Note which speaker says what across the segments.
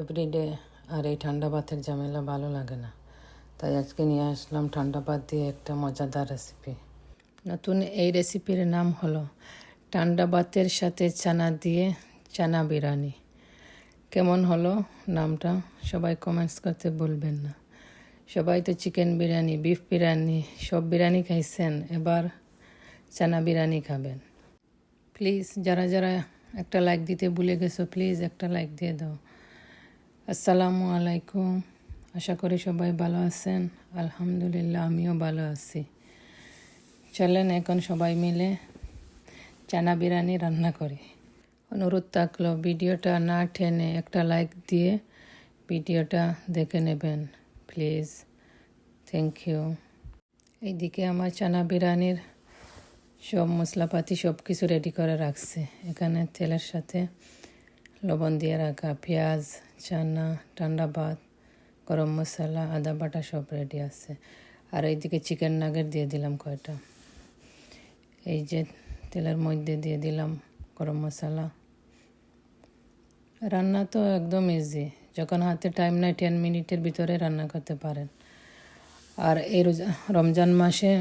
Speaker 1: Everyday আর এই ঠান্ডা ভাতের ঝামেলা ভালো লাগে না, তাই আজকে নিয়ে আসলাম ঠান্ডা ভাত দিয়ে একটা মজাদার রেসিপি। নতুন এই রেসিপির নাম হলো ঠান্ডা ভাতের সাথে চানা দিয়ে চানা বিরিয়ানি। কেমন হলো নামটা সবাই কমেন্টস করতে ভুলবেন না। সবাই তো চিকেন বিরিয়ানি, বিফ বিরিয়ানি, সব বিরিয়ানি খাইছেন, এবার চানা বিরিয়ানি খাবেন। প্লিজ যারা যারা একটা লাইক দিতে ভুলে গেছো, প্লিজ একটা লাইক দিয়ে দাও। আসসালামু আলাইকুম, আশা করি সবাই ভালো আছেন। আলহামদুলিল্লাহ আমিও ভালো আছি। চলেন এখন সবাই মিলে চানা বিরিয়ানি রান্না করি। অনুরোধ থাকলো ভিডিওটা না টেনে একটা লাইক দিয়ে ভিডিওটা দেখে নেবেন প্লিজ, থ্যাংক ইউ। এইদিকে আমার চানা বিরিয়ানির সব মশলাপাতি সব কিছু রেডি করে রাখছে। এখানে তেলের সাথে লবণ দিয়ে রাখা, পেঁয়াজ, চানা, ঠান্ডা ভাত, গরম মশলা, আদা বাটা সব রেডি আছে। আর এইদিকে চিকেন নাগেট দিয়ে দিলাম কয়টা। এই যে তেলের মধ্যে দিয়ে দিলাম গরম মশলা। রান্না তো একদম ইজি, যখন হাতে টাইম নাই 10 মিনিটের ভিতরে রান্না করতে পারেন। আর এই রমজান মাসে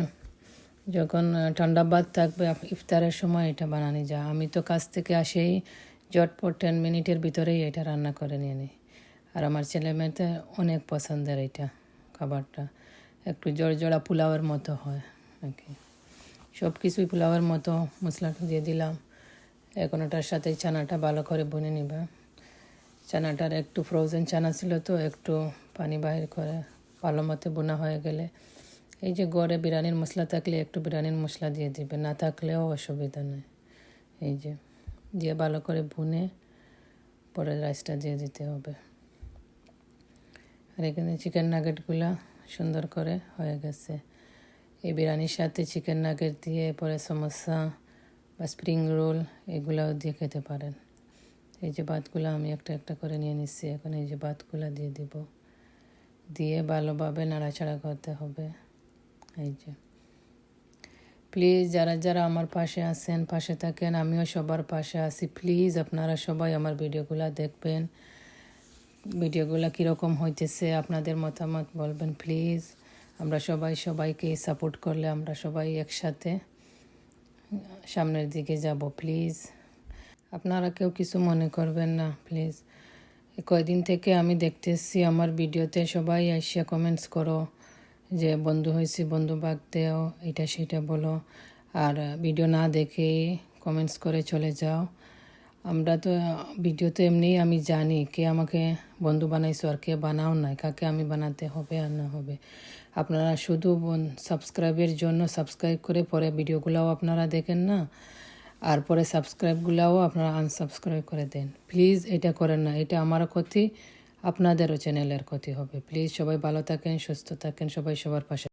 Speaker 1: যখন ঠান্ডা ভাত থাকবে ইফতারের সময় এটা বানানো যায়। আমি তো কাছ থেকে আসেই ঝটপট 10 মিনিটের ভিতরেই এটা রান্না করে নিয়ে নিই। আর আমার ছেলে মেয়েতে অনেক পছন্দের এটা খাবারটা, একটু জড়জড়া পোলাওয়ের মতো হয় নাকি। সব কিছুই পোলাওয়ের মতো মশলাটা দিয়ে দিলাম। এখন ওটার সাথে চানাটা ভালো করে বুনে নিবা। চানাটার একটু ফ্রোজেন চানা ছিল তো একটু পানি বাহির করে ভালো মতো বোনা হয়ে গেলে এই যে গড়ে বিরিয়ানির মশলা থাকলে একটু বিরিয়ানির মশলা দিয়ে দিবে, না থাকলেও অসুবিধা নেই। এই যে দিয়ে ভালো করে ভুনে পরে রাইসটা দিয়ে দিতে হবে। আর এখানে চিকেন নাগেটগুলো সুন্দর করে হয়ে গেছে। এই বিরিয়ানির সাথে চিকেন নাগেট দিয়ে পরে সমোসা বা স্প্রিং রোল এগুলাও দিয়ে খেতে পারেন। এই যে ভাতগুলো আমি একটা একটা করে নিয়ে নিচ্ছি। এখন এই যে ভাতগুলো দিয়ে দিব, দিয়ে ভালোভাবে নাড়াচাড়া করতে হবে। এই যে প্লিজ যারা যারা আমার পাশে আছেন, পাশে থাকেন, আমিও সবার পাশে আছি। প্লিজ আপনারা সবাই আমার ভিডিওগুলো দেখবেন, ভিডিওগুলো কীরকম হইতেছে আপনাদের মতামত বলবেন প্লিজ। আমরা সবাই সবাইকে সাপোর্ট করলে আমরা সবাই একসাথে সামনের দিকে যাব প্লিজ। আপনারা কেউ কিছু মনে করবেন না প্লিজ। কয়দিন থেকে আমি দেখতেছি আমার ভিডিওতে সবাই এসে কমেন্টস করো যে বন্ধু হয়েছি, বন্ধু বাগ দেও, এটা সেটা বলো, আর ভিডিও না দেখেই কমেন্টস করে চলে যাও। আমরা তো ভিডিওতে এমনিই আমি জানি কে আমাকে বন্ধু বানাইছো আর কে বানাও নাই, কাকে আমি বানাতে হবে আর না হবে। আপনারা শুধু সাবস্ক্রাইবের জন্য সাবস্ক্রাইব করে পরে ভিডিওগুলোও আপনারা দেখেন না, আর পরে সাবস্ক্রাইবগুলোও আপনারা আনসাবস্ক্রাইব করে দেন। প্লিজ এটা করেন না, এটা আমারও ক্ষতি, আপনাদেরও চ্যানেলের ক্ষতি হবে। প্লিজ সবাই ভালো থাকেন, সুস্থ থাকেন, সবাই সবার পাশে।